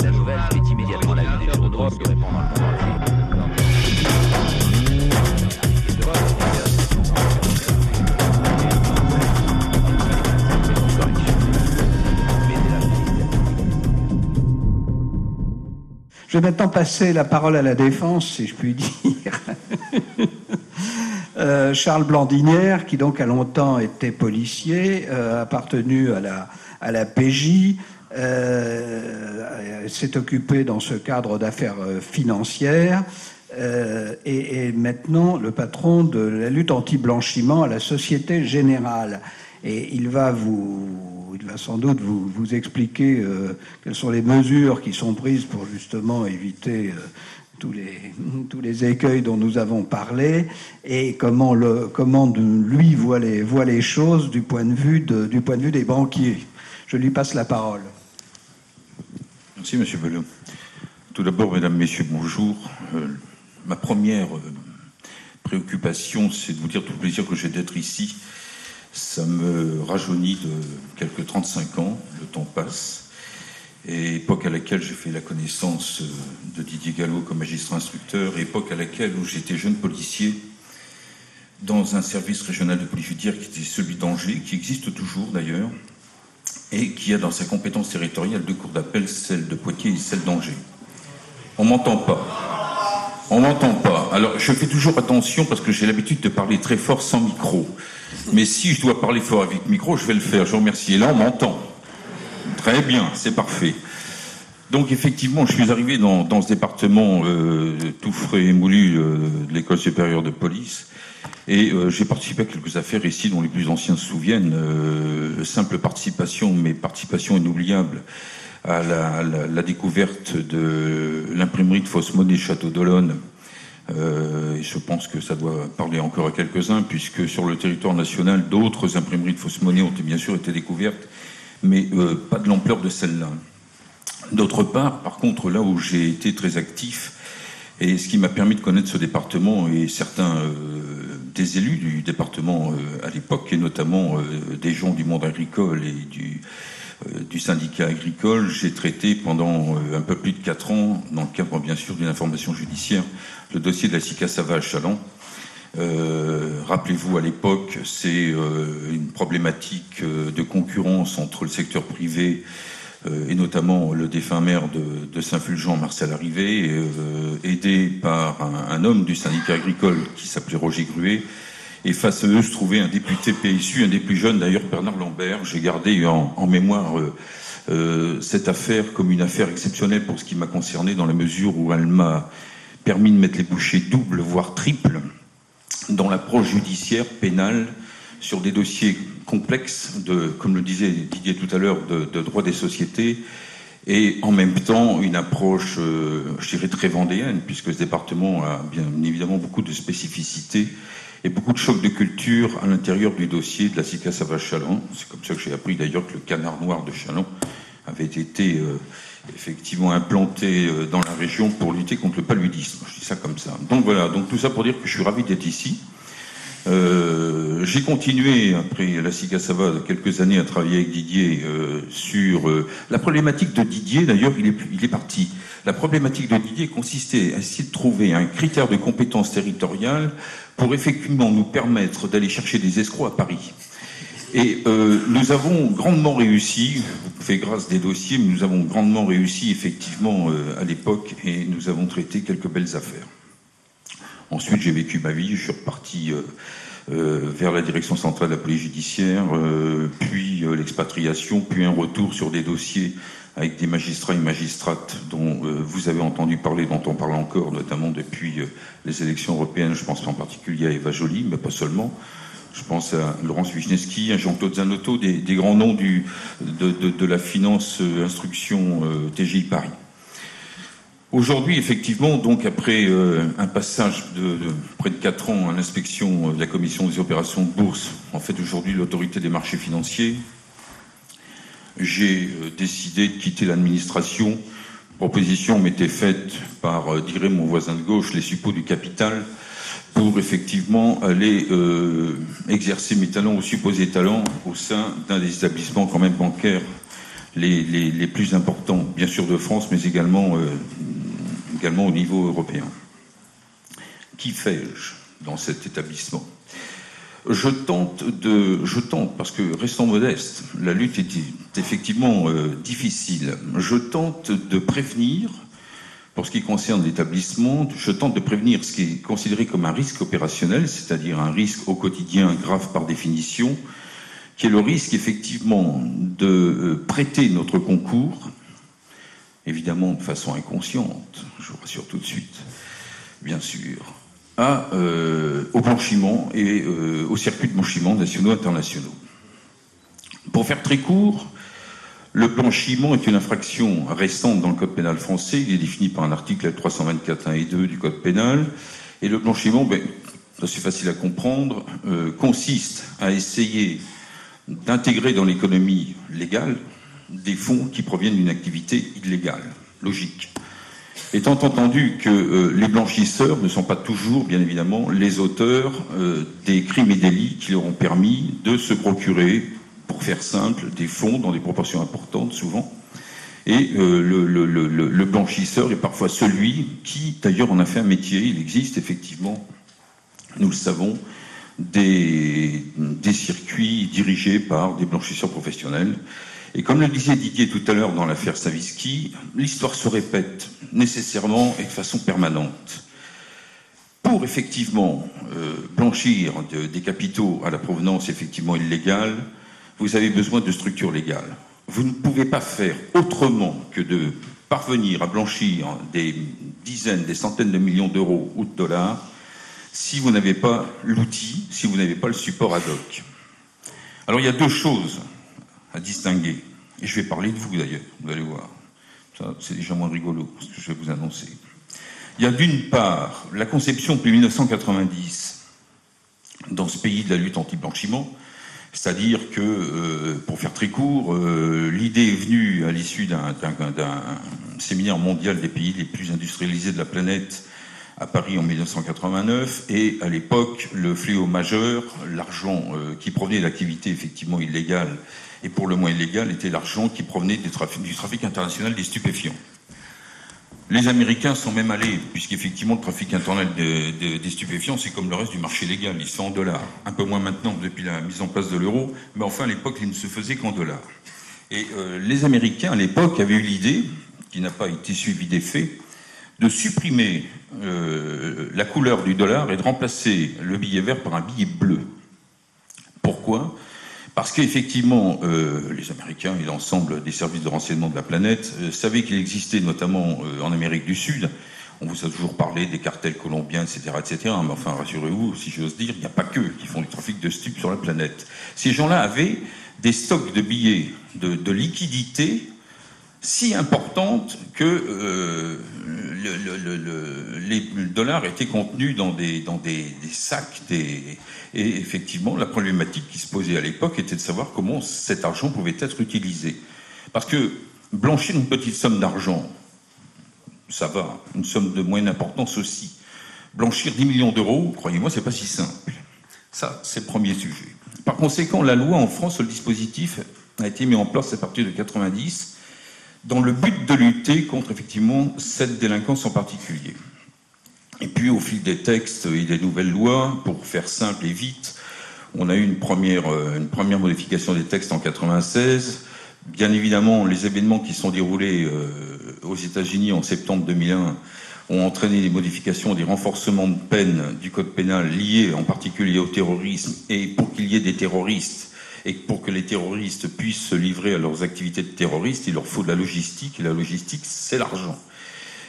La nouvelle fait immédiatement la une des journaux, se répand dans le monde entier. Je vais maintenant passer la parole à la défense, si je puis dire. Charles Blandinière, qui donc a longtemps été policier, appartenu à la PJ, s'est occupé dans ce cadre d'affaires financières et est maintenant le patron de la lutte anti-blanchiment à la Société Générale. Et il va sans doute vous expliquer quelles sont les mesures qui sont prises pour justement éviter tous les écueils dont nous avons parlé et comment lui voit les choses du point de vue des banquiers. Je lui passe la parole. Merci, Monsieur Belot. Tout d'abord, Mesdames, Messieurs, bonjour. Ma première préoccupation, c'est de vous dire tout le plaisir que j'ai d'être ici. Ça me rajeunit de quelques 35 ans, le temps passe, et époque à laquelle j'ai fait la connaissance de Didier Gallo comme magistrat instructeur, époque à laquelle où j'étais jeune policier dans un service régional de police judiciaire qui était celui d'Angers, qui existe toujours d'ailleurs, et qui a dans sa compétence territoriale deux cours d'appel, celle de Poitiers et celle d'Angers. On m'entend pas. On m'entend pas. Alors, je fais toujours attention parce que j'ai l'habitude de parler très fort sans micro. Mais si je dois parler fort avec micro, je vais le faire. Je vous remercie. Et là, on m'entend. Très bien, c'est parfait. Donc, effectivement, je suis arrivé dans ce département tout frais et moulu de l'École supérieure de police. Et j'ai participé à quelques affaires ici dont les plus anciens se souviennent. Simple participation, mais participation inoubliable à la découverte de l'imprimerie de fausse monnaie Château d'Olonne. Et je pense que ça doit parler encore à quelques-uns, puisque sur le territoire national, d'autres imprimeries de fausse monnaie ont bien sûr été découvertes, mais pas de l'ampleur de celle-là. D'autre part, par contre, là où j'ai été très actif, et ce qui m'a permis de connaître ce département et certains des élus du département à l'époque, et notamment des gens du monde agricole et du syndicat agricole, j'ai traité pendant un peu plus de 4 ans, dans le cadre bien sûr d'une information judiciaire, le dossier de la SICA Savage Chalon. Rappelez-vous, à l'époque, c'est une problématique de concurrence entre le secteur privé et notamment le défunt maire de Saint-Fulgent, Marcel Arrivé, aidé par un homme du syndicat agricole qui s'appelait Roger Gruet. Et face à eux se trouvait un député PSU, un des plus jeunes d'ailleurs, Bernard Lambert. J'ai gardé en mémoire cette affaire comme une affaire exceptionnelle pour ce qui m'a concerné, dans la mesure où elle m'a permis de mettre les bouchées doubles, voire triples, dans l'approche judiciaire, pénale, sur des dossiers complexes, comme le disait Didier tout à l'heure, de droit des sociétés, et en même temps une approche, je dirais, très vendéenne, puisque ce département a bien évidemment beaucoup de spécificités et beaucoup de chocs de culture à l'intérieur du dossier de la SICA Savage Chalon. C'est comme ça que j'ai appris d'ailleurs que le canard noir de Chalon avait été effectivement implanté dans la région pour lutter contre le paludisme. Je dis ça comme ça. Donc voilà, donc tout ça pour dire que je suis ravi d'être ici. J'ai continué, après la SICA Savage, quelques années à travailler avec Didier sur la problématique de Didier. D'ailleurs, il est parti. La problématique de Didier consistait à essayer de trouver un critère de compétence territoriale pour effectivement nous permettre d'aller chercher des escrocs à Paris. Et nous avons grandement réussi, fait grâce des dossiers, mais nous avons grandement réussi effectivement à l'époque, et nous avons traité quelques belles affaires. Ensuite, j'ai vécu ma vie, je suis reparti vers la direction centrale de la police judiciaire, puis l'expatriation, puis un retour sur des dossiers avec des magistrats et magistrates dont vous avez entendu parler, dont on parle encore, notamment depuis les élections européennes. Je pense en particulier à Eva Joly, mais pas seulement. Je pense à Laurence Wisniewski, à Jean-Claude Zanotto, des grands noms de la finance instruction TGI Paris. Aujourd'hui, effectivement, donc après un passage de près de 4 ans à l'inspection de la commission des opérations de bourse, en fait aujourd'hui l'autorité des marchés financiers, j'ai décidé de quitter l'administration. Proposition m'était faite par, dirait mon voisin de gauche, les suppôts du capital, pour effectivement aller exercer mes talents ou supposés talents au sein d'un des établissements quand même bancaires les plus importants, bien sûr de France, mais également au niveau européen. Qui fais-je dans cet établissement ? Je tente, parce que, restons modestes, la lutte est effectivement difficile. Je tente de prévenir, pour ce qui concerne l'établissement, je tente de prévenir ce qui est considéré comme un risque opérationnel, c'est-à-dire un risque au quotidien grave par définition, qui est le risque effectivement de prêter notre concours, évidemment de façon inconsciente, je vous rassure tout de suite, bien sûr, au blanchiment et au circuit de blanchiment nationaux et internationaux. Pour faire très court, le blanchiment est une infraction récente dans le Code pénal français. Il est défini par un article 324.1 et 2 du Code pénal. Et le blanchiment, c'est facile à comprendre, consiste à essayer d'intégrer dans l'économie légale des fonds qui proviennent d'une activité illégale. Logique. Étant entendu que les blanchisseurs ne sont pas toujours, bien évidemment, les auteurs des crimes et délits qui leur ont permis de se procurer, pour faire simple, des fonds dans des proportions importantes, souvent. Et le blanchisseur est parfois celui qui, d'ailleurs, en a fait un métier. Il existe effectivement, nous le savons, des circuits dirigés par des blanchisseurs professionnels. Et comme le disait Didier tout à l'heure dans l'affaire Saviski, l'histoire se répète nécessairement et de façon permanente. Pour effectivement blanchir des capitaux à la provenance effectivement illégale, vous avez besoin de structures légales. Vous ne pouvez pas faire autrement que de parvenir à blanchir des dizaines, des centaines de millions d'euros ou de dollars si vous n'avez pas l'outil, si vous n'avez pas le support ad hoc. Alors il y a deux choses à distinguer. Et je vais parler de vous d'ailleurs, vous allez voir. Ça, c'est déjà moins rigolo, ce que je vais vous annoncer. Il y a d'une part la conception depuis 1990 dans ce pays de la lutte anti-blanchiment, c'est-à-dire que, pour faire très court, l'idée est venue à l'issue d'un séminaire mondial des pays les plus industrialisés de la planète à Paris en 1989, et à l'époque, le fléau majeur, l'argent qui provenait d'activités effectivement illégales, et pour le moins illégal, était l'argent qui provenait du trafic international des stupéfiants. Les Américains sont même allés, puisqu'effectivement le trafic international des stupéfiants, c'est comme le reste du marché légal, ils sont en dollars. Un peu moins maintenant depuis la mise en place de l'euro, mais enfin à l'époque, il ne se faisait qu'en dollars. Et les Américains, à l'époque, avaient eu l'idée, qui n'a pas été suivie des faits, de supprimer la couleur du dollar et de remplacer le billet vert par un billet bleu. Pourquoi ? Parce qu'effectivement, les Américains et l'ensemble des services de renseignement de la planète savaient qu'il existait, notamment en Amérique du Sud, on vous a toujours parlé des cartels colombiens, etc., etc., mais enfin, rassurez-vous, si j'ose dire, il n'y a pas qu'eux qui font du trafic de stupes sur la planète. Ces gens-là avaient des stocks de billets, de liquidités si importantes que les dollars étaient contenus dans des sacs. Et effectivement, la problématique qui se posait à l'époque était de savoir comment cet argent pouvait être utilisé. Parce que blanchir une petite somme d'argent, ça va, une somme de moyenne importance aussi. Blanchir 10 millions d'euros, croyez-moi, c'est pas si simple. Ça, c'est le premier sujet. Par conséquent, la loi en France, le dispositif a été mis en place à partir de 90, dans le but de lutter contre, effectivement, cette délinquance en particulier. Et puis, au fil des textes et des nouvelles lois, pour faire simple et vite, on a eu une première modification des textes en 96. Bien évidemment, les événements qui sont déroulés aux États-Unis en septembre 2001 ont entraîné des modifications, des renforcements de peine du code pénal liés en particulier au terrorisme. Et pour qu'il y ait des terroristes, et pour que les terroristes puissent se livrer à leurs activités de terroristes, il leur faut de la logistique, et la logistique, c'est l'argent.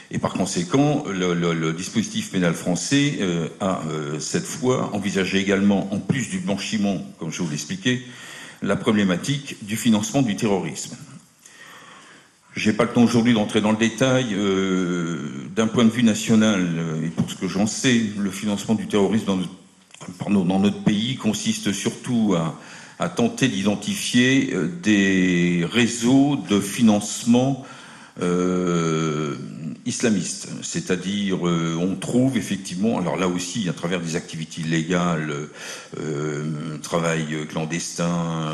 Et par conséquent, le dispositif pénal français a cette fois envisagé également, en plus du blanchiment, comme je vous l'expliquais, la problématique du financement du terrorisme. Je n'ai pas le temps aujourd'hui d'entrer dans le détail. D'un point de vue national, et pour ce que j'en sais, le financement du terrorisme dans notre pays consiste surtout à tenter d'identifier des réseaux de financement islamiste, c'est-à-dire on trouve effectivement, alors là aussi à travers des activités illégales, travail clandestin,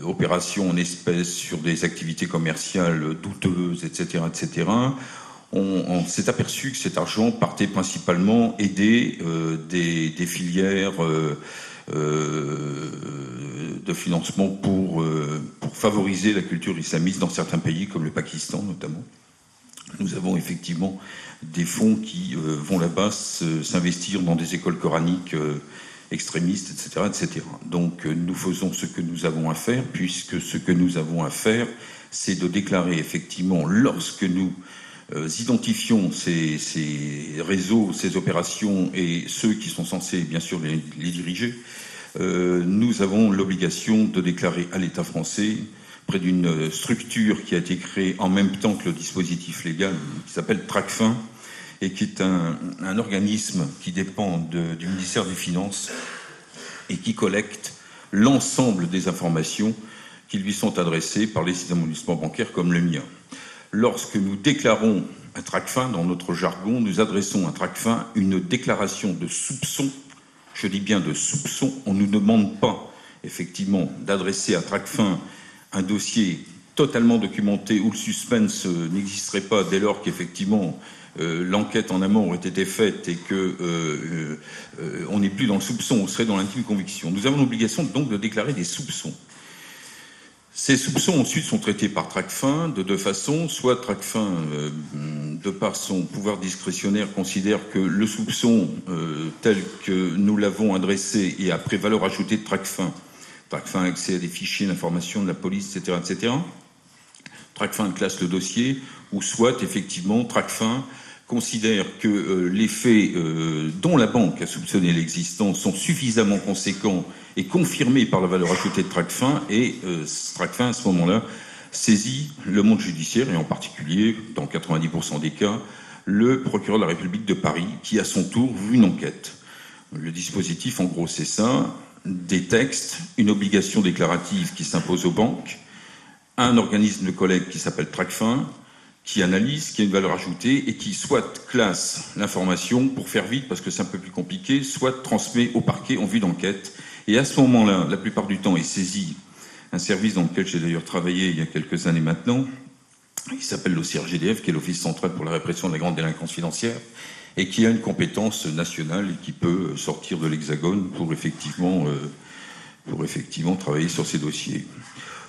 opérations en espèces sur des activités commerciales douteuses, etc., etc., on s'est aperçu que cet argent partait principalement aider des filières de financement pour favoriser la culture islamiste dans certains pays comme le Pakistan notamment. Nous avons effectivement des fonds qui vont là-bas s'investir dans des écoles coraniques extrémistes, etc., etc. Donc nous faisons ce que nous avons à faire, puisque ce que nous avons à faire, c'est de déclarer effectivement, lorsque nous identifions ces réseaux, ces opérations et ceux qui sont censés bien sûr les diriger, nous avons l'obligation de déclarer à l'État français, près d'une structure qui a été créée en même temps que le dispositif légal, qui s'appelle Tracfin, et qui est un organisme qui dépend du ministère des Finances et qui collecte l'ensemble des informations qui lui sont adressées par les établissements bancaires comme le mien. Lorsque nous déclarons à Tracfin, dans notre jargon, nous adressons à Tracfin une déclaration de soupçon. Je dis bien de soupçon. On ne nous demande pas, effectivement, d'adresser à Tracfin un dossier totalement documenté où le suspense n'existerait pas dès lors qu'effectivement l'enquête en amont aurait été faite et que on n'est plus dans le soupçon, on serait dans l'intime conviction. Nous avons l'obligation donc de déclarer des soupçons. Ces soupçons ensuite sont traités par Tracfin de deux façons. Soit Tracfin, de par son pouvoir discrétionnaire, considère que le soupçon tel que nous l'avons adressé et après valeur ajoutée de Tracfin a accès à des fichiers d'information de la police, etc., etc. Tracfin classe le dossier, ou soit effectivement Tracfin considère que les faits dont la banque a soupçonné l'existence sont suffisamment conséquents et confirmés par la valeur ajoutée de Tracfin, et Tracfin à ce moment-là saisit le monde judiciaire, et en particulier, dans 90% des cas, le procureur de la République de Paris, qui à son tour ouvre une enquête. Le dispositif, en gros, c'est ça. Des textes, une obligation déclarative qui s'impose aux banques, un organisme de collecte qui s'appelle Tracfin, qui analyse, qui a une valeur ajoutée et qui soit classe l'information pour faire vite parce que c'est un peu plus compliqué, soit transmet au parquet en vue d'enquête. Et à ce moment-là, la plupart du temps, est saisi un service dans lequel j'ai d'ailleurs travaillé il y a quelques années maintenant, qui s'appelle l'OCRGDF, qui est l'Office central pour la répression de la grande délinquance financière, et qui a une compétence nationale et qui peut sortir de l'Hexagone pour effectivement travailler sur ces dossiers.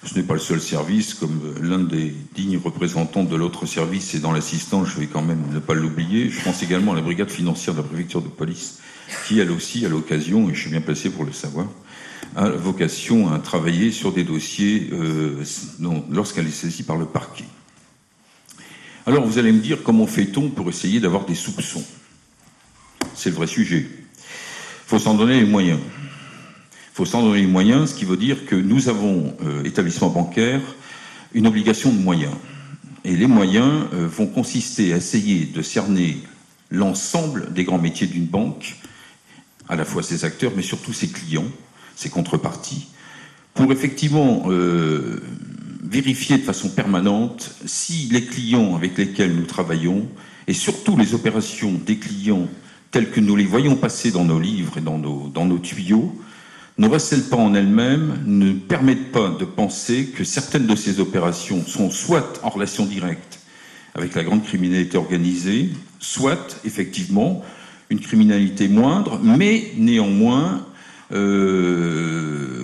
Ce n'est pas le seul service, comme l'un des dignes représentants de l'autre service est dans l'assistance, je vais quand même ne pas l'oublier. Je pense également à la brigade financière de la préfecture de police, qui elle aussi a l'occasion, et je suis bien placé pour le savoir, a vocation à travailler sur des dossiers lorsqu'elle est saisie par le parquet. Alors vous allez me dire, comment fait-on pour essayer d'avoir des soupçons? C'est le vrai sujet. Il faut s'en donner les moyens. Il faut s'en donner les moyens, ce qui veut dire que nous avons, établissement bancaire, une obligation de moyens. Et les moyens vont consister à essayer de cerner l'ensemble des grands métiers d'une banque, à la fois ses acteurs, mais surtout ses clients, ses contreparties, pour effectivement vérifier de façon permanente si les clients avec lesquels nous travaillons, et surtout les opérations des clients telles que nous les voyons passer dans nos livres et dans nos tuyaux, ne recèlent pas en elles-mêmes, ne permettent pas de penser que certaines de ces opérations sont soit en relation directe avec la grande criminalité organisée, soit effectivement une criminalité moindre, mais néanmoins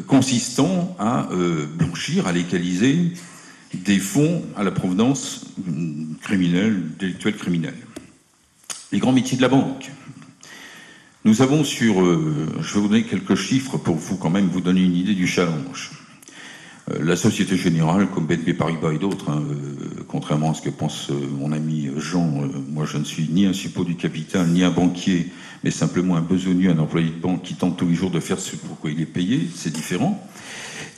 consistant à blanchir, à légaliser des fonds à la provenance criminelle, délictuelle criminelle. Les grands métiers de la banque. Nous avons je vais vous donner quelques chiffres pour quand même vous donner une idée du challenge. La Société Générale, comme BNP Paribas et d'autres, contrairement à ce que pense mon ami Jean, moi je ne suis ni un suppôt du capital, ni un banquier, mais simplement un besogneux, un employé de banque qui tente tous les jours de faire ce pourquoi il est payé, c'est différent.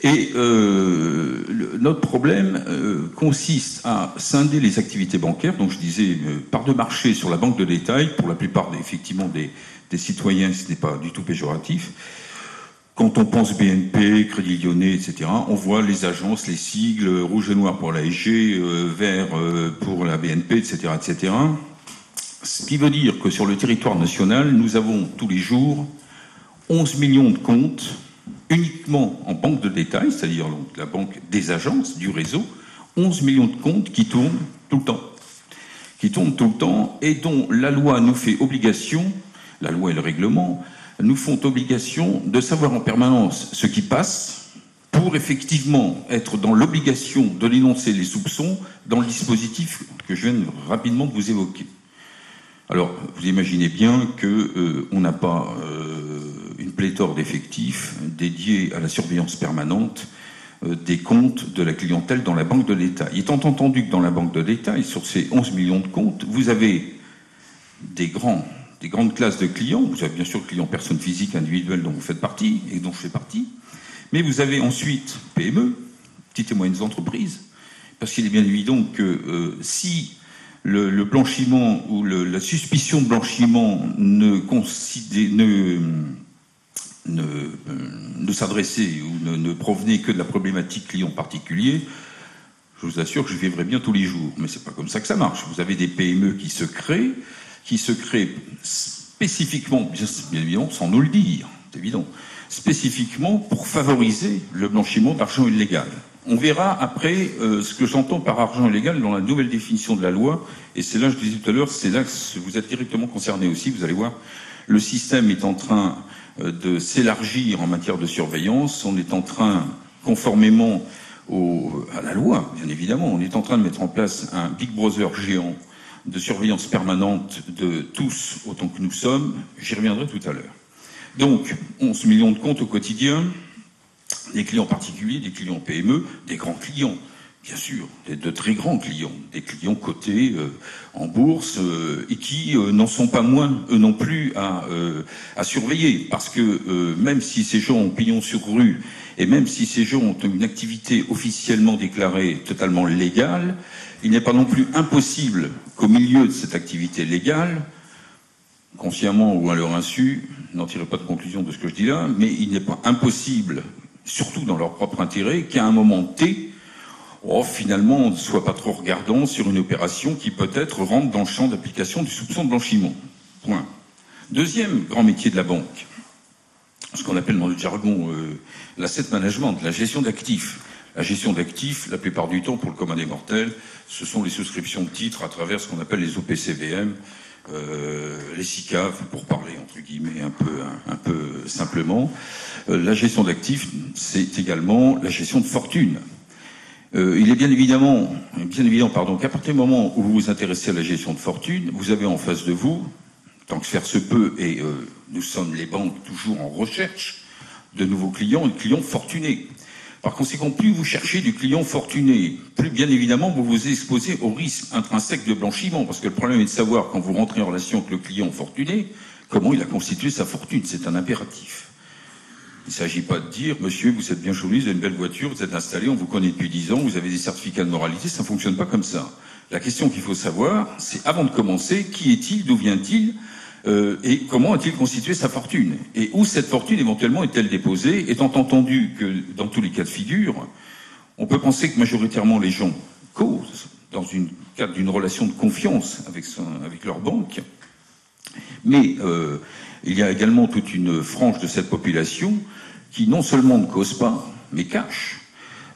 Et notre problème consiste à scinder les activités bancaires, donc je disais, par de marché sur la banque de détail, pour la plupart effectivement des citoyens, ce n'est pas du tout péjoratif, Quand on pense BNP, Crédit Lyonnais, etc., on voit les agences, les sigles, rouge et noir pour l'ASG, vert pour la BNP, etc., etc. Ce qui veut dire que sur le territoire national, nous avons tous les jours 11 millions de comptes uniquement en banque de détail, c'est-à-dire la banque des agences, du réseau, 11 millions de comptes qui tournent tout le temps. Qui tournent tout le temps et dont la loi nous fait obligation, la loi et le règlement, nous font obligation de savoir en permanence ce qui passe pour effectivement être dans l'obligation de dénoncer les soupçons dans le dispositif que je viens rapidement de vous évoquer. Alors, vous imaginez bien qu'on n'a pas une pléthore d'effectifs dédiés à la surveillance permanente des comptes de la clientèle dans la banque de détail. Étant entendu que dans la banque de détail, sur ces 11 millions de comptes, vous avez des grandes classes de clients. Vous avez bien sûr le client personne physique individuelle dont vous faites partie et dont je fais partie. Mais vous avez ensuite PME, petites et moyennes entreprises, parce qu'il est bien évident que si le blanchiment ou la suspicion de blanchiment ne s'adressait ou ne provenait que de la problématique client particulier, je vous assure que je vivrais bien tous les jours. Mais c'est pas comme ça que ça marche. Vous avez des PME qui se créent spécifiquement, bien évidemment, sans nous le dire, c'est évident, spécifiquement pour favoriser le blanchiment d'argent illégal. On verra après ce que j'entends par argent illégal dans la nouvelle définition de la loi, et c'est là, je disais tout à l'heure, c'est là que vous êtes directement concerné aussi, vous allez voir, le système est en train de s'élargir en matière de surveillance, on est en train, conformément à la loi, bien évidemment, on est en train de mettre en place un Big Brother géant de surveillance permanente de tous autant que nous sommes, j'y reviendrai tout à l'heure. Donc, 11 millions de comptes au quotidien, des clients particuliers, des clients PME, des grands clients, bien sûr, de très grands clients, des clients cotés en bourse et qui n'en sont pas moins, eux non plus, à surveiller. Parce que même si ces gens ont pignon sur rue et même si ces gens ont une activité officiellement déclarée totalement légale, il n'est pas non plus impossible qu'au milieu de cette activité légale, consciemment ou à leur insu, n'en tirez pas de conclusion de ce que je dis là, mais il n'est pas impossible, surtout dans leur propre intérêt, qu'à un moment T, finalement, on ne soit pas trop regardant sur une opération qui peut-être rentre dans le champ d'application du soupçon de blanchiment. Point. Deuxième grand métier de la banque, ce qu'on appelle dans le jargon l'asset management, la gestion d'actifs. La gestion d'actifs, la plupart du temps, pour le commun des mortels, ce sont les souscriptions de titres à travers ce qu'on appelle les OPCVM, les SICAV, pour parler entre guillemets un peu simplement. La gestion d'actifs, c'est également la gestion de fortune. Il est bien évident, qu'à partir du moment où vous vous intéressez à la gestion de fortune, vous avez en face de vous, tant que faire se peut, et nous sommes les banques toujours en recherche de nouveaux clients et de clients fortunés. Par conséquent, plus vous cherchez du client fortuné, plus bien évidemment vous vous exposez au risque intrinsèque de blanchiment, parce que le problème est de savoir, quand vous rentrez en relation avec le client fortuné, comment il a constitué sa fortune. C'est un impératif. Il ne s'agit pas de dire, monsieur, vous êtes bien joli, vous avez une belle voiture, vous êtes installé, on vous connaît depuis 10 ans, vous avez des certificats de moralité, ça ne fonctionne pas comme ça. La question qu'il faut savoir, c'est avant de commencer, qui est-il, d'où vient-il, et comment a-t-il constitué sa fortune? Et où cette fortune éventuellement est-elle déposée? Étant entendu que dans tous les cas de figure, on peut penser que majoritairement les gens causent dans le cadre d'une relation de confiance avec leur banque. Mais il y a également toute une frange de cette population qui non seulement ne cause pas, mais cache.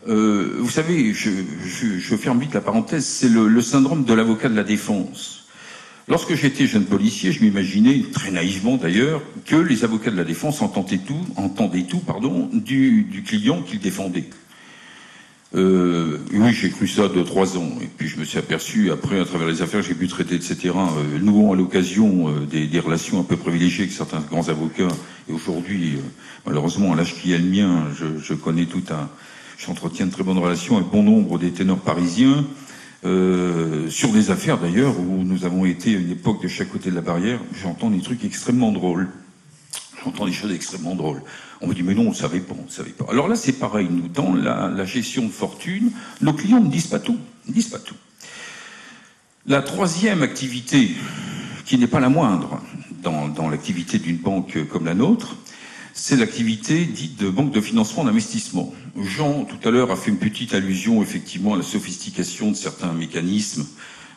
Vous savez, je ferme vite la parenthèse, c'est le syndrome de l'avocat de la défense. Lorsque j'étais jeune policier, je m'imaginais, très naïvement d'ailleurs, que les avocats de la défense entendaient tout, du client qu'ils défendaient. Oui, j'ai cru ça 2-3 ans, et puis je me suis aperçu, après, à travers les affaires que j'ai pu traiter, etc., nouant à l'occasion des relations un peu privilégiées avec certains grands avocats, et aujourd'hui, malheureusement, à l'âge qui est le mien, j'entretiens de très bonnes relations avec bon nombre des ténors parisiens, sur des affaires d'ailleurs où nous avons été à une époque de chaque côté de la barrière. J'entends des trucs extrêmement drôles. J'entends des choses extrêmement drôles. On me dit mais non, on ne savait pas. Alors là c'est pareil, nous dans la gestion de fortune, nos clients ne disent pas tout. La troisième activité, qui n'est pas la moindre dans l'activité d'une banque comme la nôtre, c'est l'activité dite de banque de financement d'investissement. Jean, tout à l'heure, a fait une petite allusion effectivement à la sophistication de certains mécanismes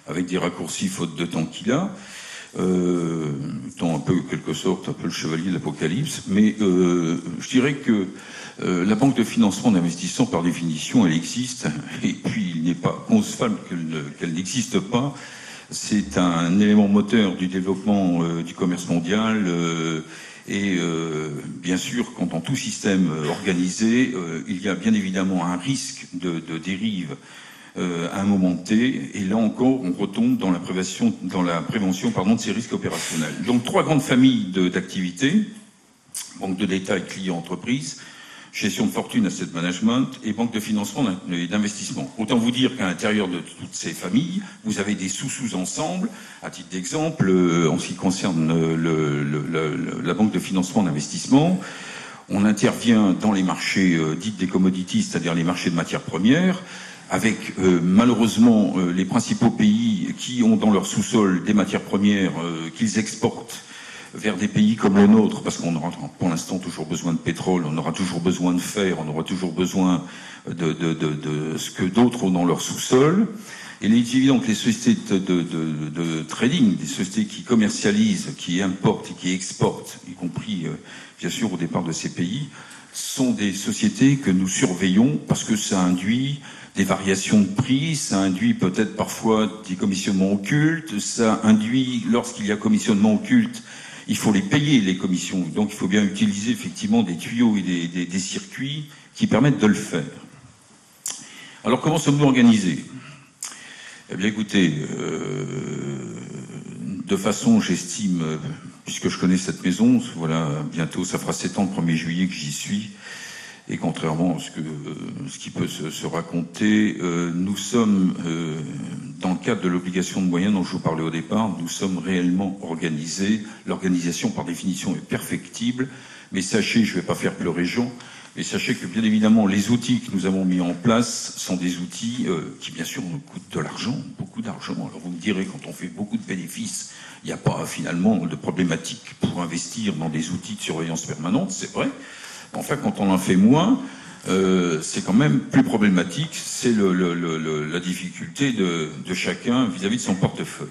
avec des raccourcis faute de temps qu'il a, étant un peu, en quelque sorte, un peu le chevalier de l'Apocalypse. Mais je dirais que la banque de financement d'investissement, par définition, elle existe, et puis il n'est pas concevable qu'elle n'existe pas. C'est un élément moteur du développement du commerce mondial et bien sûr, quand dans tout système organisé, il y a bien évidemment un risque de dérive à un moment T, et là encore, on retombe dans la prévention de ces risques opérationnels. Donc, trois grandes familles d'activités: banque de détail, client, entreprise, gestion de fortune, asset management, et banque de financement et d'investissement. Autant vous dire qu'à l'intérieur de toutes ces familles, vous avez des sous-ensembles. À titre d'exemple, en ce qui concerne la banque de financement d'investissement, on intervient dans les marchés dits des commodities, c'est-à-dire les marchés de matières premières, avec malheureusement les principaux pays qui ont dans leur sous-sol des matières premières qu'ils exportent vers des pays comme le nôtre, parce qu'on aura pour l'instant toujours besoin de pétrole, on aura toujours besoin de fer, on aura toujours besoin de ce que d'autres ont dans leur sous-sol. Et il est évident que les sociétés de trading, des sociétés qui commercialisent, qui importent et qui exportent, y compris bien sûr au départ de ces pays, sont des sociétés que nous surveillons parce que ça induit des variations de prix, ça induit peut-être parfois des commissionnements occultes, ça induit, lorsqu'il y a commissionnement occulte, il faut les payer, les commissions. Donc il faut bien utiliser effectivement des tuyaux et des circuits qui permettent de le faire. Alors comment sommes-nous organisés? Eh bien écoutez, de façon, j'estime, puisque je connais cette maison, voilà, bientôt ça fera 7 ans le 1er juillet que j'y suis, et contrairement à ce qui peut se raconter, nous sommes, dans le cadre de l'obligation de moyens dont je vous parlais au départ, nous sommes réellement organisés. L'organisation, par définition, est perfectible, mais sachez, je ne vais pas faire pleurer Jean, mais sachez que, bien évidemment, les outils que nous avons mis en place sont des outils qui, bien sûr, nous coûtent de l'argent, beaucoup d'argent. Alors vous me direz, quand on fait beaucoup de bénéfices, il n'y a pas, finalement, de problématique pour investir dans des outils de surveillance permanente, c'est vrai. Enfin, quand on en fait moins, c'est quand même plus problématique. C'est la difficulté de chacun vis-à-vis de son portefeuille.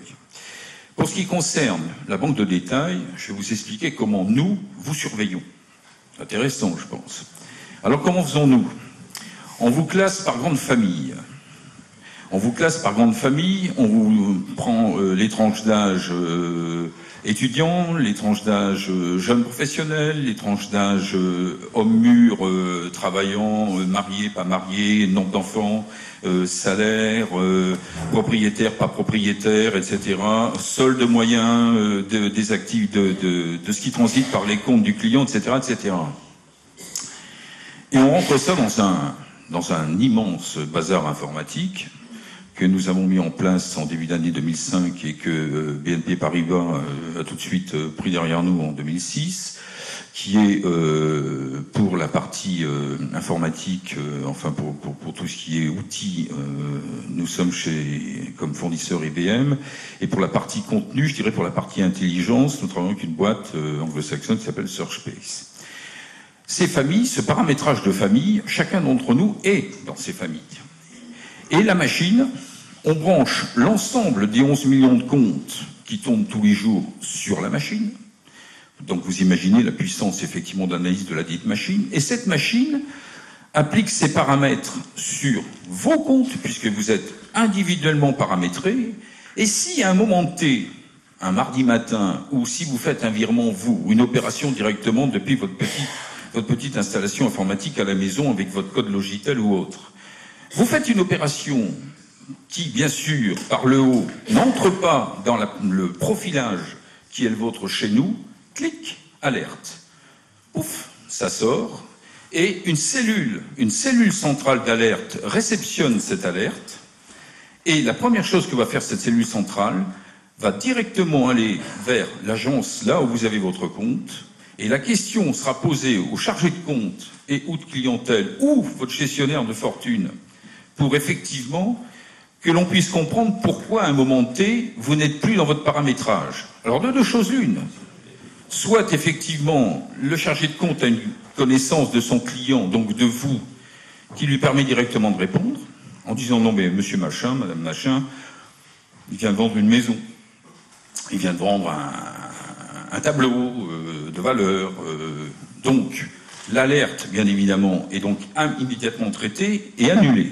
Pour ce qui concerne la banque de détail, je vais vous expliquer comment nous, vous surveillons. Intéressant, je pense. Alors, comment faisons-nous? On vous classe par grande famille. On vous classe par grande famille, on vous prend les tranches d'âge étudiants, les tranches d'âge jeunes professionnels, les tranches d'âge hommes mûrs, travaillant, mariés, pas mariés, nombre d'enfants, salaire, propriétaire, pas propriétaire, etc. Solde moyen des actifs, de ce qui transite par les comptes du client, etc., etc. Et on rentre ça dans un immense bazar informatique que nous avons mis en place en début d'année 2005 et que BNP Paribas a tout de suite pris derrière nous en 2006, qui est pour la partie informatique, enfin pour tout ce qui est outils, nous sommes comme fournisseur IBM, et pour la partie contenu, je dirais pour la partie intelligence, nous travaillons avec une boîte anglo-saxonne qui s'appelle Searchbase. Ces familles, ce paramétrage de famille, chacun d'entre nous est dans ces familles. Et la machine, on branche l'ensemble des 11 millions de comptes qui tombent tous les jours sur la machine. Donc vous imaginez la puissance effectivement d'analyse de la dite machine. Et cette machine applique ses paramètres sur vos comptes, puisque vous êtes individuellement paramétrés. Et si à un moment T, un mardi matin, ou si vous faites un virement, vous, ou une opération directement depuis votre petite installation informatique à la maison avec votre code Logitel ou autre, vous faites une opération qui, bien sûr, par le haut, n'entre pas dans le profilage qui est le vôtre chez nous, clic, alerte. Ouf, ça sort, et une cellule centrale d'alerte réceptionne cette alerte, et la première chose que va faire cette cellule centrale va directement aller vers l'agence là où vous avez votre compte, et la question sera posée au chargé de compte et ou de clientèle ou votre gestionnaire de fortune pour effectivement que l'on puisse comprendre pourquoi à un moment T, vous n'êtes plus dans votre paramétrage. Alors de deux choses l'une. soit effectivement le chargé de compte a une connaissance de son client, donc de vous, qui lui permet directement de répondre, en disant non mais monsieur machin, madame machin, il vient de vendre une maison, il vient de vendre un tableau de valeur, donc l'alerte bien évidemment est donc immédiatement traitée et annulée.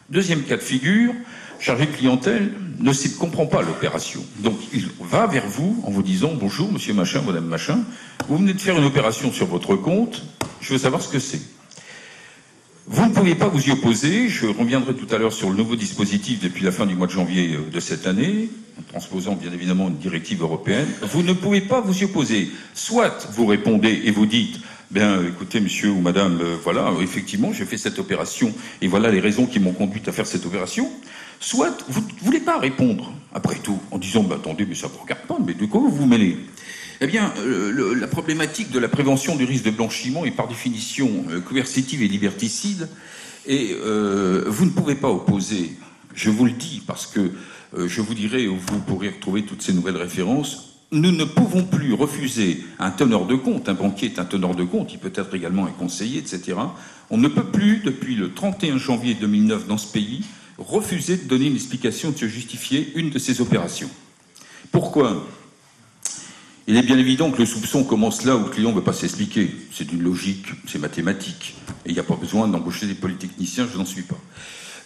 Deuxième cas de figure, chargé de clientèle ne comprend pas l'opération. Donc il va vers vous en vous disant « Bonjour, monsieur machin, madame machin, vous venez de faire une opération sur votre compte, je veux savoir ce que c'est. » Vous ne pouvez pas vous y opposer. Je reviendrai tout à l'heure sur le nouveau dispositif depuis la fin du mois de janvier de cette année, en transposant bien évidemment une directive européenne. Vous ne pouvez pas vous y opposer. Soit vous répondez et vous dites « Bien, écoutez, monsieur ou madame, voilà, effectivement, j'ai fait cette opération et voilà les raisons qui m'ont conduit à faire cette opération. » Soit vous ne voulez pas répondre, après tout, en disant bah, « Attendez, mais ça ne vous regarde pas, mais de quoi vous vous mêlez ?» Eh bien, la problématique de la prévention du risque de blanchiment est par définition coercitive et liberticide, et vous ne pouvez pas opposer, je vous le dis, parce que je vous dirai où vous pourrez retrouver toutes ces nouvelles références, nous ne pouvons plus refuser un teneur de compte, un banquier est un teneur de compte, il peut être également un conseiller, etc. On ne peut plus, depuis le 31 janvier 2009 dans ce pays, refuser de donner une explication, de se justifier une de ces opérations. Pourquoi ? Il est bien évident que le soupçon commence là où le client ne veut pas s'expliquer. C'est d'une logique, c'est mathématique. Et il n'y a pas besoin d'embaucher des polytechniciens, je n'en suis pas.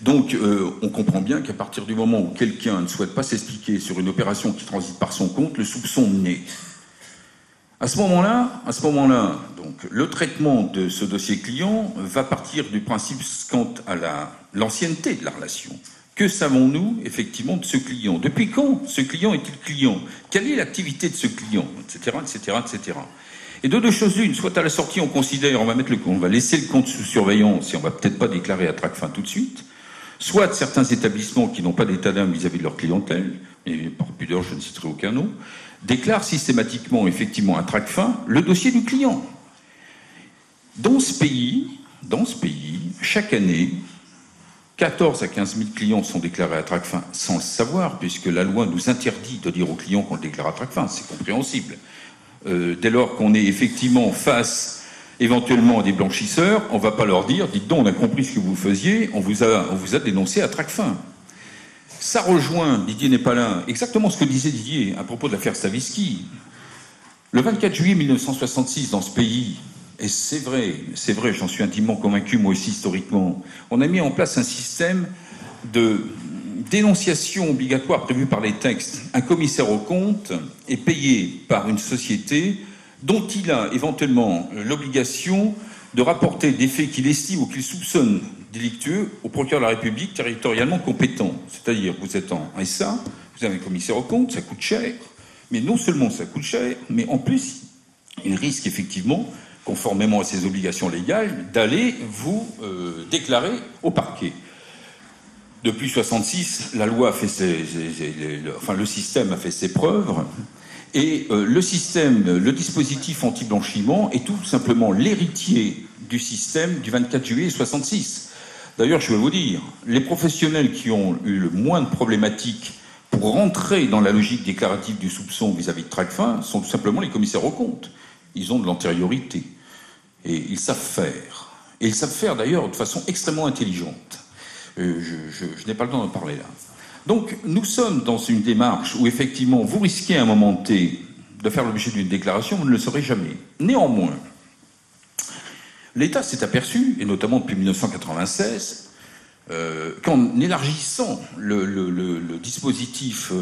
Donc, on comprend bien qu'à partir du moment où quelqu'un ne souhaite pas s'expliquer sur une opération qui transite par son compte, le soupçon naît. À ce moment-là, donc, le traitement de ce dossier client va partir du principe quant à l'ancienneté de la relation. Que savons-nous effectivement de ce client? Depuis quand ce client est-il client? Quelle est l'activité de ce client? Etc., etc., etc. Et de deux choses l'une, soit à la sortie on considère, on va laisser le compte sous surveillance et on va peut-être pas déclarer à Tracfin tout de suite, soit certains établissements qui n'ont pas d'état d'âme vis-à-vis de leur clientèle, et par pudeur je ne citerai aucun nom, déclarent systématiquement effectivement à Tracfin le dossier du client. Dans ce pays, chaque année, 14 à 15 000 clients sont déclarés à Tracfin sans le savoir, puisque la loi nous interdit de dire aux clients qu'on le déclare à Tracfin, c'est compréhensible. Dès lors qu'on est effectivement face éventuellement à des blanchisseurs, on ne va pas leur dire « Dites donc, on a compris ce que vous faisiez, on vous a dénoncé à Tracfin ». Ça rejoint, Didier n'est pas là, exactement ce que disait Didier à propos de l'affaire Stavisky. Le 24 juillet 1966, dans ce pays, et c'est vrai, j'en suis intimement convaincu, moi aussi, historiquement, on a mis en place un système de dénonciation obligatoire prévu par les textes. Un commissaire aux comptes est payé par une société dont il a éventuellement l'obligation de rapporter des faits qu'il estime ou qu'il soupçonne délictueux au procureur de la République territorialement compétent. C'est-à-dire, vous êtes en SA, vous avez un commissaire aux comptes, ça coûte cher, mais non seulement ça coûte cher, mais en plus, il risque effectivement, conformément à ses obligations légales, d'aller vous déclarer au parquet. Depuis 1966, la loi a fait le système a fait ses preuves, et le dispositif anti-blanchiment est tout simplement l'héritier du système du 24 juillet 1966. D'ailleurs, je vais vous dire, les professionnels qui ont eu le moins de problématiques pour rentrer dans la logique déclarative du soupçon vis-à-vis de Tracfin sont tout simplement les commissaires aux comptes. Ils ont de l'antériorité. Et ils savent faire. Et ils savent faire d'ailleurs de façon extrêmement intelligente. Je n'ai pas le temps d'en parler là. Donc nous sommes dans une démarche où effectivement vous risquez à un moment T de faire l'objet d'une déclaration, vous ne le saurez jamais. Néanmoins, l'État s'est aperçu, et notamment depuis 1996, qu'en élargissant le dispositif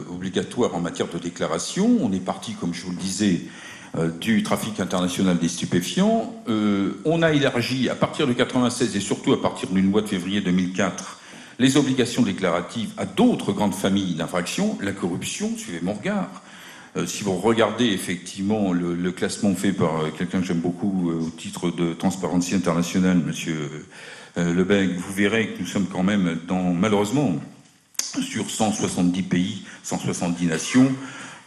obligatoire en matière de déclaration, on est parti, comme je vous le disais, du trafic international des stupéfiants. On a élargi à partir de 1996 et surtout à partir d'une loi de février 2004 les obligations déclaratives à d'autres grandes familles d'infractions, la corruption, suivez mon regard. Si vous regardez effectivement le classement fait par quelqu'un que j'aime beaucoup au titre de Transparency International, monsieur Lebecq, vous verrez que nous sommes quand même malheureusement, sur 170 pays, 170 nations,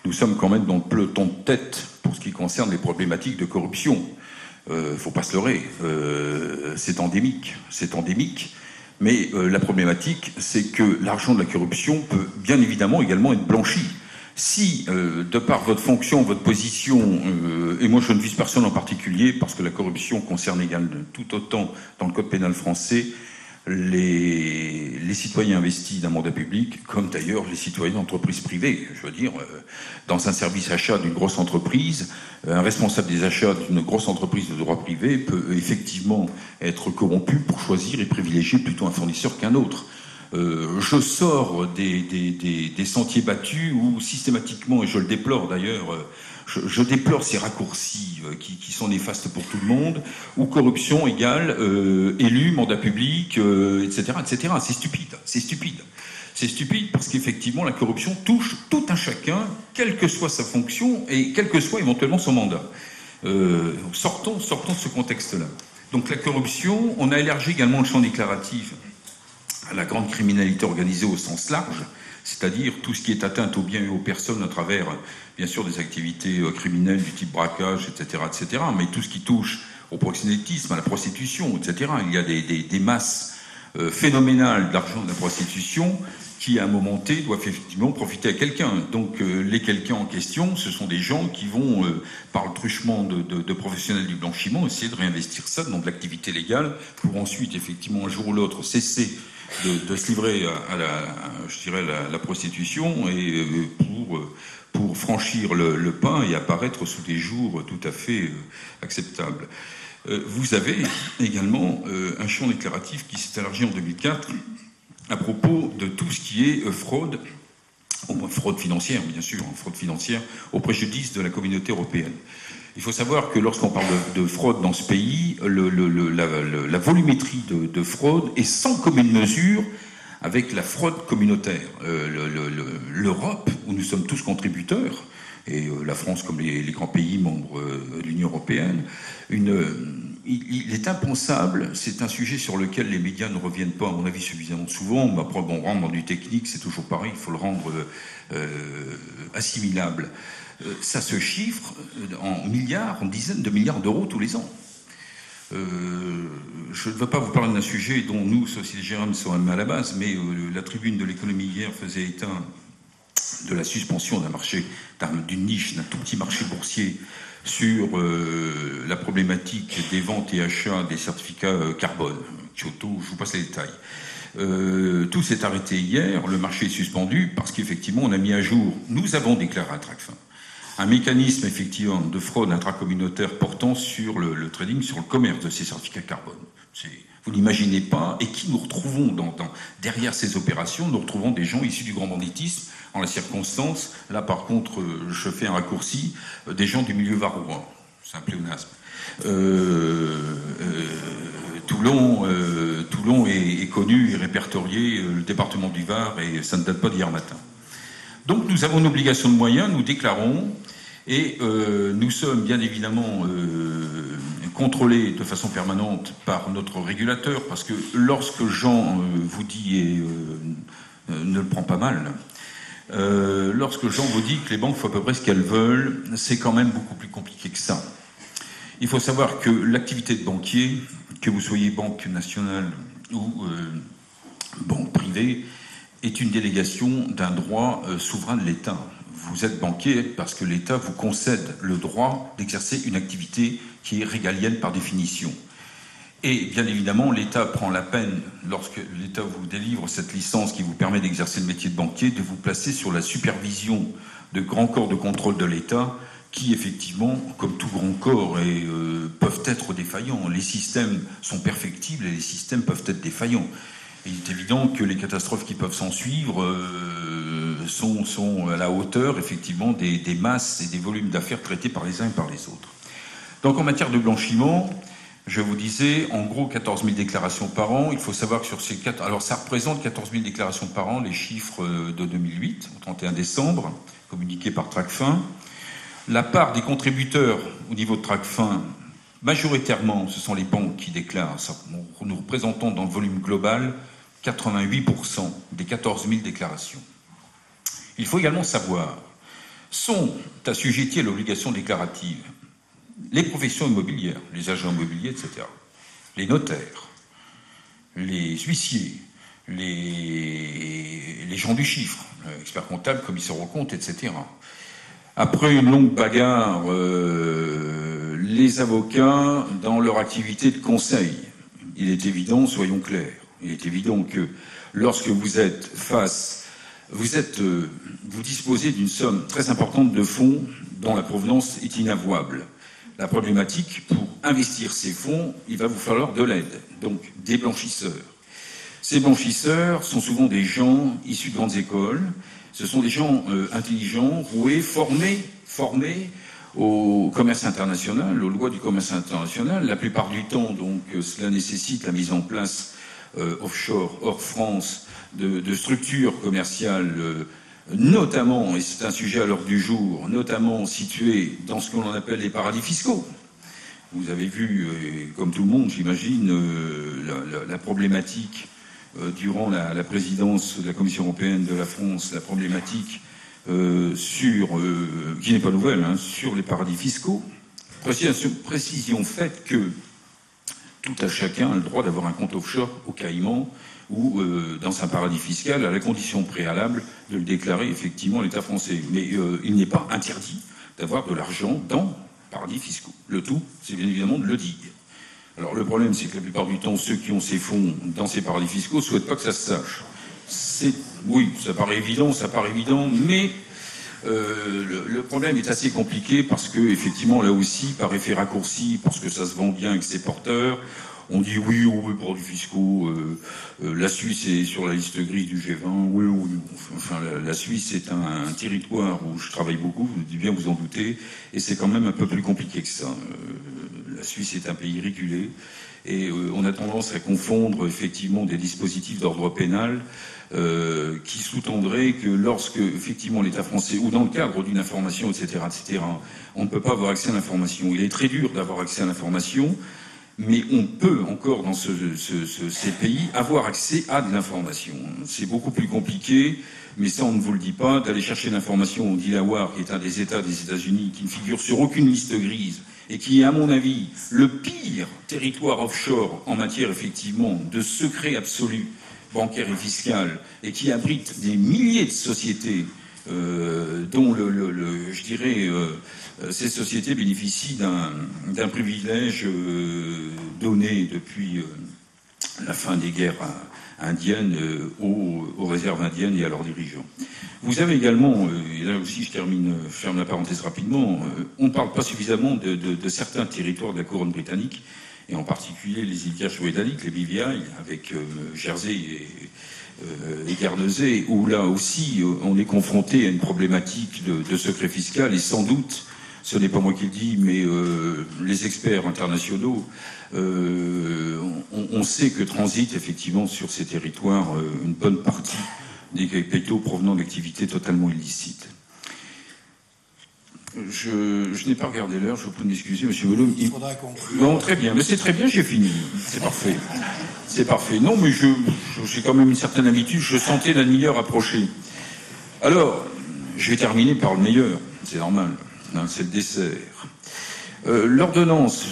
nous sommes quand même dans le peloton de tête pour ce qui concerne les problématiques de corruption. Faut pas se leurrer, c'est endémique. Mais la problématique, c'est que l'argent de la corruption peut bien évidemment également être blanchi. Si, de par votre fonction, votre position, et moi je ne vise personne en particulier, parce que la corruption concerne également tout autant dans le code pénal français les citoyens investis d'un mandat public, comme d'ailleurs les citoyens d'entreprises privées. Je veux dire, dans un service achat d'une grosse entreprise, un responsable des achats d'une grosse entreprise de droit privé peut effectivement être corrompu pour choisir et privilégier plutôt un fournisseur qu'un autre. Je sors des sentiers battus où systématiquement, et je le déplore d'ailleurs, je déplore ces raccourcis qui sont néfastes pour tout le monde, où corruption égale élu, mandat public, etc., etc. C'est stupide, c'est stupide. C'est stupide parce qu'effectivement, la corruption touche tout un chacun, quelle que soit sa fonction et quel que soit éventuellement son mandat. Sortons de ce contexte-là. Donc la corruption, on a élargi également le champ déclaratif à la grande criminalité organisée au sens large, c'est-à-dire tout ce qui est atteinte aux biens et aux personnes à travers, bien sûr, des activités criminelles du type braquage, etc., etc., mais tout ce qui touche au proxénétisme, à la prostitution, etc. Il y a des masses phénoménales d'argent de la prostitution qui, à un moment T, doivent effectivement profiter à quelqu'un. Donc les quelqu'un en question, ce sont des gens qui vont, par le truchement de professionnels du blanchiment, essayer de réinvestir ça dans de l'activité légale pour ensuite, effectivement, un jour ou l'autre, cesser de se livrer à la prostitution et pour franchir le pas et apparaître sous des jours tout à fait acceptables. Vous avez également un champ déclaratif qui s'est élargi en 2004 à propos de tout ce qui est fraude, au moins fraude financière, bien sûr, fraude financière au préjudice de la communauté européenne. Il faut savoir que lorsqu'on parle de fraude dans ce pays, la volumétrie de fraude est sans commune mesure avec la fraude communautaire. L'Europe, où nous sommes tous contributeurs, et la France comme les grands pays membres de l'Union européenne, il est impensable, c'est un sujet sur lequel les médias ne reviennent pas, à mon avis, suffisamment souvent. Après, bon, on rentre dans du technique, c'est toujours pareil, il faut le rendre assimilable. Ça se chiffre en milliards, en dizaines de milliards d'euros tous les ans. Je ne veux pas vous parler d'un sujet dont nous, Société Générale, sommes à la base, mais la tribune de l'économie hier faisait état de la suspension d'un marché, d'une niche, d'un tout petit marché boursier sur la problématique des ventes et achats des certificats carbone. Kyoto, je vous passe les détails. Tout s'est arrêté hier, le marché est suspendu parce qu'effectivement on a mis à jour, nous avons déclaré à Tracfin, un mécanisme effectivement de fraude intracommunautaire portant sur le trading, sur le commerce de ces certificats carbone. Vous n'imaginez pas, et qui nous retrouvons derrière ces opérations, nous retrouvons des gens issus du grand banditisme, en la circonstance, là par contre je fais un raccourci, des gens du milieu varois, c'est un pléonasme. Toulon est connu et répertorié, le département du Var, et ça ne date pas d'hier matin. Donc nous avons une obligation de moyens, nous déclarons, et nous sommes bien évidemment contrôlés de façon permanente par notre régulateur, parce que lorsque Jean vous dit, et ne le prend pas mal, lorsque Jean vous dit que les banques font à peu près ce qu'elles veulent, c'est quand même beaucoup plus compliqué que ça. Il faut savoir que l'activité de banquier, que vous soyez banque nationale ou banque privée, est une délégation d'un droit souverain de l'État. Vous êtes banquier parce que l'État vous concède le droit d'exercer une activité qui est régalienne par définition. Et bien évidemment, l'État prend la peine, lorsque l'État vous délivre cette licence qui vous permet d'exercer le métier de banquier, de vous placer sur la supervision de grands corps de contrôle de l'État qui, effectivement, comme tout grand corps, peuvent être défaillants. Les systèmes sont perfectibles et les systèmes peuvent être défaillants. Il est évident que les catastrophes qui peuvent s'en suivre sont à la hauteur, effectivement, des masses et des volumes d'affaires traités par les uns et par les autres. Donc, en matière de blanchiment, je vous disais, en gros, 14 000 déclarations par an. Il faut savoir que sur ces 4... Alors, ça représente 14 000 déclarations par an, les chiffres de 2008, au 31 décembre, communiqués par Tracfin. La part des contributeurs au niveau de Tracfin, majoritairement, ce sont les banques qui déclarent. Nous représentons dans le volume global 88% des 14 000 déclarations. Il faut également savoir, sont assujettis à l'obligation déclarative les professions immobilières, les agents immobiliers, etc., les notaires, les huissiers, les gens du chiffre, experts comptables, commissaires aux comptes, etc. Après une longue bagarre, les avocats, dans leur activité de conseil, il est évident, soyons clairs, il est évident que lorsque vous êtes vous disposez d'une somme très importante de fonds dont la provenance est inavouable. La problématique, pour investir ces fonds, il va vous falloir de l'aide, donc des blanchisseurs. Ces blanchisseurs sont souvent des gens issus de grandes écoles, ce sont des gens intelligents, roués, formés au commerce international, aux lois du commerce international. La plupart du temps, donc, cela nécessite la mise en place offshore, hors France, de structures commerciales, notamment, et c'est un sujet à l'ordre du jour, notamment situées dans ce que l'on appelle les paradis fiscaux. Vous avez vu, comme tout le monde, j'imagine, la problématique durant la présidence de la Commission européenne de la France, la problématique qui n'est pas nouvelle, hein, sur les paradis fiscaux. Précision faite que tout à chacun a le droit d'avoir un compte offshore au Caïman ou dans un paradis fiscal, à la condition préalable de le déclarer effectivement à l'État français. Mais il n'est pas interdit d'avoir de l'argent dans paradis fiscaux. Le tout, c'est bien évidemment de le dire. Alors le problème, c'est que la plupart du temps, ceux qui ont ces fonds dans ces paradis fiscaux ne souhaitent pas que ça se sache. Oui, ça paraît évident, mais le problème est assez compliqué parce que, effectivement, là aussi, par effet raccourci, parce que ça se vend bien avec ses porteurs, on dit oui, paradis fiscaux, la Suisse est sur la liste grise du G20, oui. Enfin, la Suisse est un territoire où je travaille beaucoup, vous devez bien vous en douter, et c'est quand même un peu plus compliqué que ça. La Suisse est un pays régulé, et on a tendance à confondre effectivement des dispositifs d'ordre pénal qui sous-tendraient que lorsque effectivement l'État français, ou dans le cadre d'une information, etc., on ne peut pas avoir accès à l'information. Il est très dur d'avoir accès à l'information, mais on peut encore dans ces pays avoir accès à de l'information. C'est beaucoup plus compliqué, mais ça on ne vous le dit pas, d'aller chercher l'information au Delaware, qui est un des États des États-Unis, qui ne figure sur aucune liste grise, et qui est, à mon avis, le pire territoire offshore en matière, effectivement, de secret absolu bancaire et fiscal, et qui abrite des milliers de sociétés dont je dirais, ces sociétés bénéficient d'un privilège donné depuis la fin des guerres indiennes aux réserves indiennes et à leurs dirigeants. Vous avez également, et là aussi je ferme la parenthèse rapidement, on ne parle pas suffisamment de certains territoires de la couronne britannique, et en particulier les îles Kerch-Weddallik, les BVI, avec Jersey et Guernesey, où là aussi on est confronté à une problématique de secret fiscal, et sans doute, ce n'est pas moi qui le dis, mais les experts internationaux, on sait que transite effectivement sur ces territoires une bonne partie des capitaux provenant d'activités totalement illicites. Je n'ai pas regardé l'heure, je vous prie de m'excuser, monsieur Volum. Il faudra conclure. Non, très bien, mais c'est très bien, j'ai fini. C'est parfait. C'est parfait. Non, mais j'ai quand même une certaine habitude, je sentais la demi-heure approcher. Alors, je vais terminer par le meilleur, c'est normal, hein, c'est le dessert. L'ordonnance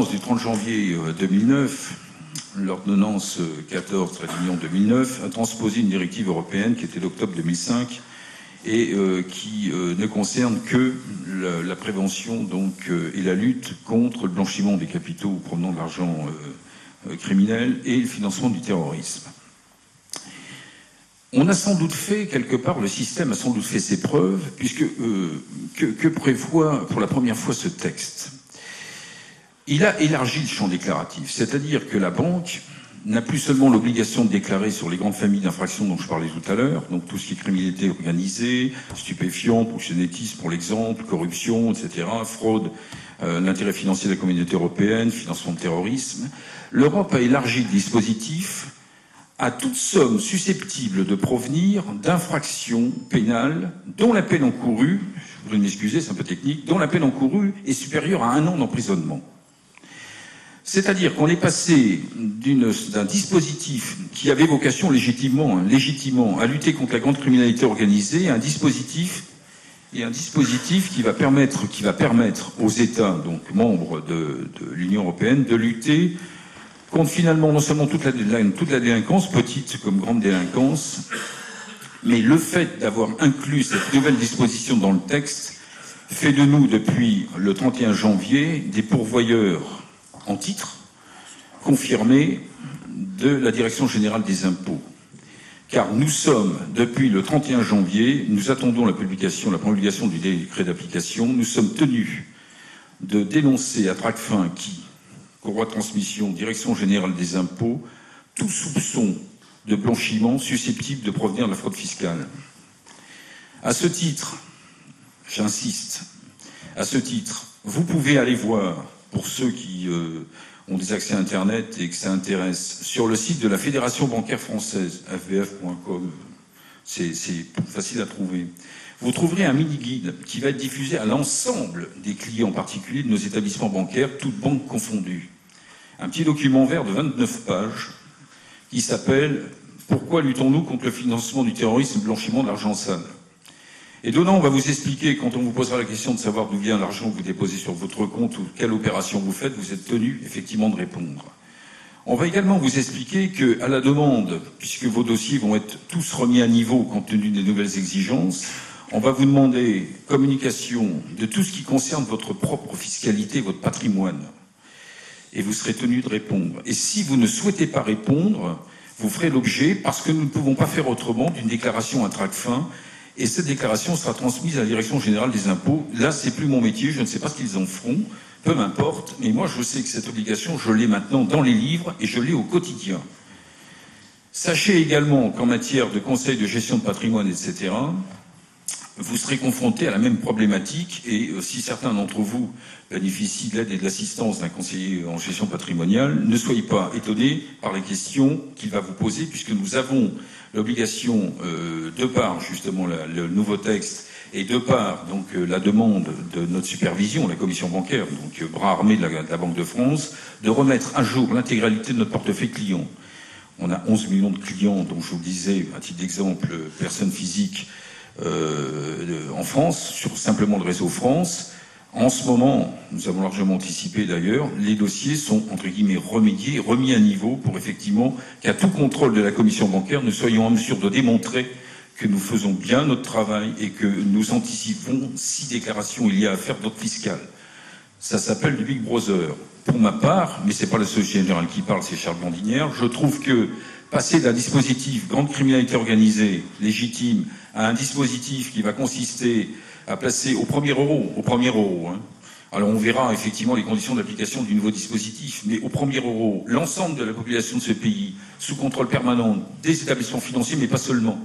du 30 janvier 2009, l'ordonnance 14/2009, a transposé une directive européenne qui était d'octobre 2005, et qui ne concerne que la prévention donc, et la lutte contre le blanchiment des capitaux provenant de l'argent criminel et le financement du terrorisme. On a sans doute fait, quelque part, le système a sans doute fait ses preuves, puisque que prévoit pour la première fois ce texte? Il a élargi le champ déclaratif, c'est-à-dire que la banque n'a plus seulement l'obligation de déclarer sur les grandes familles d'infractions dont je parlais tout à l'heure, donc tout ce qui est criminalité organisée, stupéfiants, proxénétisme pour l'exemple, corruption, etc., fraude, l'intérêt financier de la communauté européenne, financement de terrorisme. L'Europe a élargi le dispositif à toute somme susceptible de provenir d'infractions pénales dont la peine encourue, vous pouvez m'excuser, c'est un peu technique, dont la peine encourue est supérieure à 1 an d'emprisonnement. C'est-à-dire qu'on est passé d'un dispositif qui avait vocation légitimement à lutter contre la grande criminalité organisée à un dispositif qui va permettre aux États, donc membres de l'Union européenne, de lutter compte finalement non seulement toute la délinquance, petite comme grande délinquance, mais le fait d'avoir inclus cette nouvelle disposition dans le texte fait de nous, depuis le 31 janvier, des pourvoyeurs en titre confirmés de la Direction générale des impôts. Car nous sommes, depuis le 31 janvier, nous attendons la promulgation du décret d'application, nous sommes tenus de dénoncer à Tracfin qui, courroie de transmission, Direction générale des impôts, tout soupçon de blanchiment susceptible de provenir de la fraude fiscale. À ce titre, j'insiste, à ce titre, vous pouvez aller voir, pour ceux qui ont des accès Internet et que ça intéresse, sur le site de la Fédération bancaire française, fbf.com, c'est facile à trouver. Vous trouverez un mini-guide qui va être diffusé à l'ensemble des clients particuliers de nos établissements bancaires, toutes banques confondues. Un petit document vert de 29 pages qui s'appelle « Pourquoi luttons-nous contre le financement du terrorisme et le blanchiment d'argent sale ?» Et dedans, on va vous expliquer, quand on vous posera la question de savoir d'où vient l'argent que vous déposez sur votre compte ou quelle opération vous faites, vous êtes tenu effectivement de répondre. On va également vous expliquer qu'à la demande, puisque vos dossiers vont être tous remis à niveau compte tenu des nouvelles exigences, on va vous demander communication de tout ce qui concerne votre propre fiscalité, votre patrimoine. Et vous serez tenu de répondre. Et si vous ne souhaitez pas répondre, vous ferez l'objet, parce que nous ne pouvons pas faire autrement, d'une déclaration à Tracfin. Et cette déclaration sera transmise à la Direction générale des impôts. Là, c'est plus mon métier, je ne sais pas ce qu'ils en feront, peu m'importe. Mais moi, je sais que cette obligation, je l'ai maintenant dans les livres et je l'ai au quotidien. Sachez également qu'en matière de conseil de gestion de patrimoine, etc., vous serez confronté à la même problématique et si certains d'entre vous bénéficient de l'aide et de l'assistance d'un conseiller en gestion patrimoniale, ne soyez pas étonnés par les questions qu'il va vous poser puisque nous avons l'obligation, de par justement le nouveau texte et de par donc la demande de notre supervision, la commission bancaire, donc bras armé de la Banque de France, de remettre à jour l'intégralité de notre portefeuille client. On a 11 millions de clients, dont je vous le disais, à titre d'exemple, personnes physiques, en France, sur simplement le réseau France. En ce moment, nous avons largement anticipé d'ailleurs, les dossiers sont entre guillemets remédiés, remis à niveau pour effectivement qu'à tout contrôle de la commission bancaire, nous soyons en mesure de démontrer que nous faisons bien notre travail et que nous anticipons si déclarations il y a à faire d'autres fiscales. Ça s'appelle du Big Brother. Pour ma part, mais c'est pas la Société Générale qui parle, c'est Charles Bandinière, je trouve que passer d'un dispositif grande criminalité organisée, légitime, à un dispositif qui va consister à placer au premier euro, hein. Alors on verra effectivement les conditions d'application du nouveau dispositif, mais au premier euro, l'ensemble de la population de ce pays, sous contrôle permanent des établissements financiers, mais pas seulement.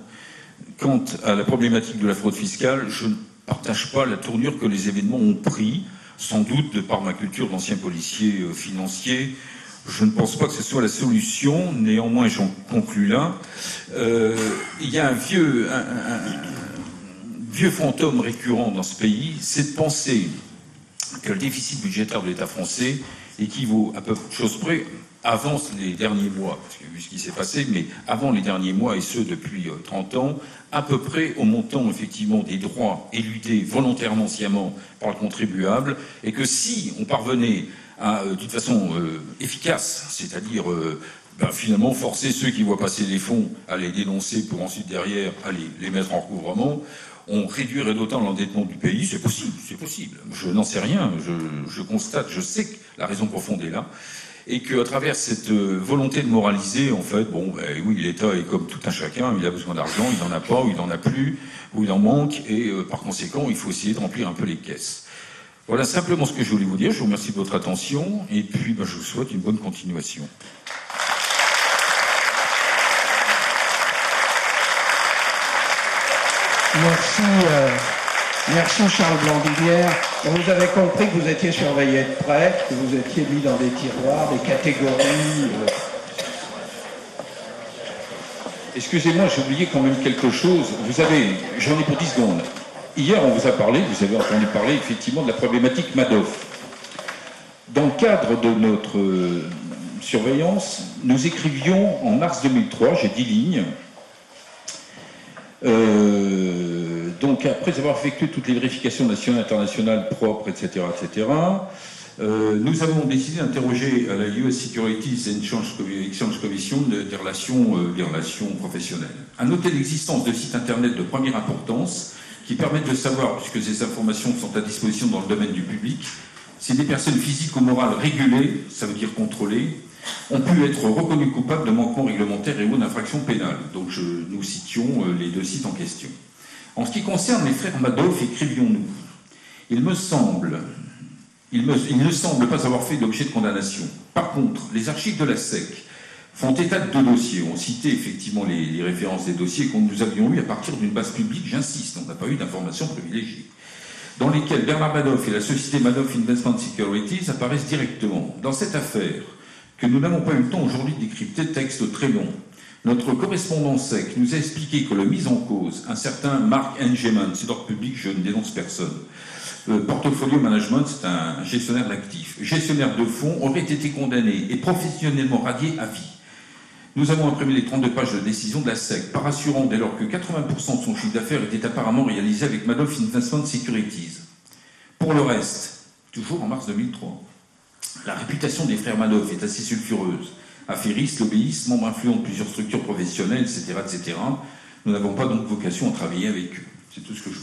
Quant à la problématique de la fraude fiscale, je ne partage pas la tournure que les événements ont pris, sans doute de par ma culture d'ancien policier financier. Je ne pense pas que ce soit la solution, néanmoins j'en conclus là. Il y a un vieux fantôme récurrent dans ce pays, c'est de penser que le déficit budgétaire de l'État français équivaut à peu de choses près, avant les derniers mois, parce que vu ce qui s'est passé, mais avant les derniers mois, et ce depuis 30 ans, à peu près au montant effectivement des droits éludés volontairement, sciemment par le contribuable, et que si on parvenait à, d'une façon efficace, c'est-à-dire finalement forcer ceux qui voient passer les fonds à les dénoncer pour ensuite derrière à les mettre en recouvrement, on réduirait d'autant l'endettement du pays. C'est possible. Je n'en sais rien, je constate, je sais que la raison profonde est là, et qu'à travers cette volonté de moraliser, en fait, oui, l'État est comme tout un chacun, il a besoin d'argent, il n'en a pas, ou il n'en a plus, ou il en manque, et par conséquent, il faut essayer de remplir un peu les caisses. Voilà simplement ce que je voulais vous dire. Je vous remercie de votre attention et puis je vous souhaite une bonne continuation. Merci Charles Blandinière. Vous avez compris que vous étiez surveillé de près, que vous étiez mis dans des tiroirs, des catégories. Excusez-moi, j'ai oublié quand même quelque chose. J'en ai pour 10 secondes. Hier, on vous a parlé, vous avez entendu parler effectivement de la problématique Madoff. Dans le cadre de notre surveillance, nous écrivions en mars 2003, j'ai 10 lignes, donc après avoir effectué toutes les vérifications nationales, internationales, propres, etc., Nous avons décidé d'interroger à la US Securities and Exchange Commission des relations professionnelles. À noter l'existence de sites internet de première importance qui permettent de savoir, puisque ces informations sont à disposition dans le domaine du public, si des personnes physiques ou morales régulées, ça veut dire contrôlées, ont pu être reconnues coupables de manquements réglementaires et ou d'infractions pénales. Donc nous citions les 2 sites en question. En ce qui concerne les frères Madoff, écrivions-nous. Il ne semble pas avoir fait l'objet de condamnation. Par contre, les archives de la SEC font état de 2 dossiers. On citait effectivement les références des dossiers que nous avions eus à partir d'une base publique, j'insiste, on n'a pas eu d'informations privilégiées, dans lesquelles Bernard Madoff et la société Madoff Investment Securities apparaissent directement. Dans cette affaire, que nous n'avons pas eu le temps aujourd'hui de décrypter, texte très long, notre correspondant SEC nous a expliqué que le mis en cause, un certain Mark Engeman, c'est d'ordre public, je ne dénonce personne, Portfolio Management, c'est un gestionnaire d'actifs, gestionnaire de fonds, aurait été condamné et professionnellement radié à vie. Nous avons imprimé les 32 pages de décision de la SEC, par assurant dès lors que 80% de son chiffre d'affaires était apparemment réalisé avec Madoff Investment Securities. Pour le reste, toujours en mars 2003, la réputation des frères Madoff est assez sulfureuse. Affairistes, lobbyistes, membres influents de plusieurs structures professionnelles, etc., etc. Nous n'avons pas donc vocation à travailler avec eux. C'est tout ce que je